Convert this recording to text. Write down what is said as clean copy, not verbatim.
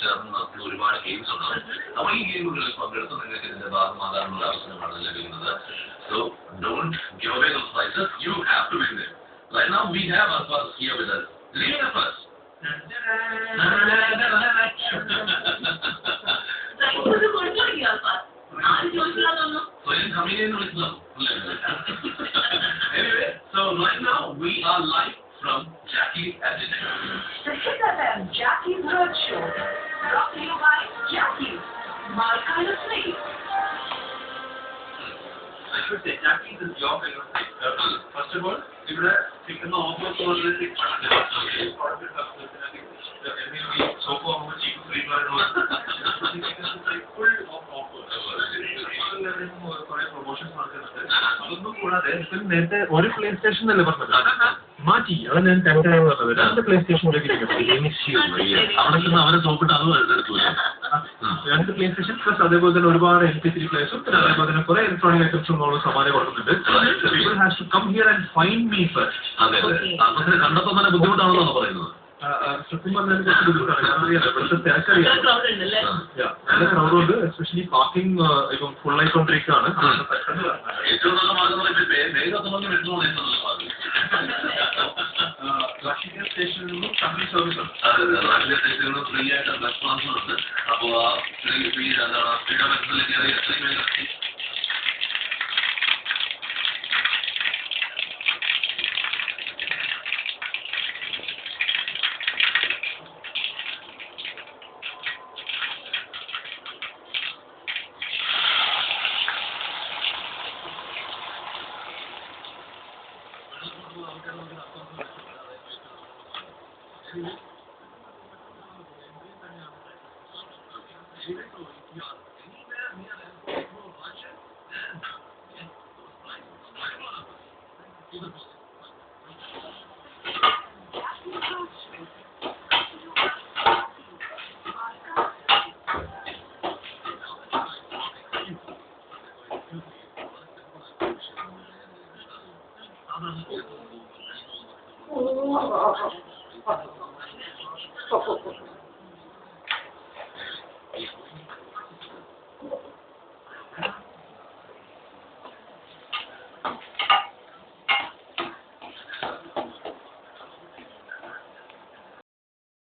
ചേർന്ന് നടത്തുന്ന ഒരുപാട് ഗെയിംസ് ഉണ്ടാവും. അപ്പോൾ ഈ ഗെയിമുകളിൽ പങ്കെടുത്ത് നിങ്ങൾക്ക് ഇതിന്റെ ഭാഗമാകാനുള്ള അവസരമാണ് ലഭിക്കുന്നത്. So don't give away those prizes. You have to win them. Right now we have our first here with us. Leaving us first. Anyway, so right now we are live from Jackie's Edition. The Hit FM Jackie's Roadshow, brought to you by Jackie's, my kind of place. I should say Jackie's is your kind of place. First of all, if you are taking the offer for the 6 months, so far how much you free man full of offer. Promotions അതൊന്നും കൂടാതെ നേരത്തെ ഒരു play station അല്ലേ പറഞ്ഞത് മാറ്റി അത് ഞാൻ തെറ്റായി പറഞ്ഞത് 2 പ്ലേ സ്റ്റേഷനിലേക്ക് അവിടെ അവരെ നോക്കിട്ട് അത് എടുത്തു 2 പ്ലേ സ്റ്റേഷൻ പ്ലസ് അതേപോലെ തന്നെ ഒരുപാട് MP3 പ്ലേസും പിന്നെ അതേപോലെ തന്നെ കുറെ ഇലക്ട്രോണിക് ഐറ്റംസും നമ്മൾ സമ്മാനം കൊടുക്കുന്നുണ്ട്. People has to come here and find me first. അതെ അതെ കണ്ടെത്താൻ തന്നെ ബുദ്ധിമുട്ടാണെന്നാണ് പറയുന്നത്. സത്യം പറഞ്ഞാൽ കുറച്ച് ബുദ്ധിമുട്ടാണ്. അറിയാം ഇവിടുത്തെ തിരക്കറിയാം നല്ല ക്രൗഡുണ്ട്. എസ്പെഷ്യലി പാർക്കിംഗ് ഇപ്പം ഫുൾ ആയിക്കൊണ്ടിരിക്കുകയാണ്. ഏറ്റവും നല്ല മാർഗം റാഷിക സ്റ്റേഷനിൽ നിന്നും കമ്പനി സർവീസ് ഉണ്ട്. റാഷിക സ്റ്റേഷനിൽ നിന്നും ഫ്രീ ആയിട്ട് ബസ് ട്രാൻസ്ഫർ ഉണ്ട്. അപ്പോൾ ഫ്രീ എന്താണ് ഫ്രീഡം ബസ്സിൽ കയറി എത്രയും വേഗം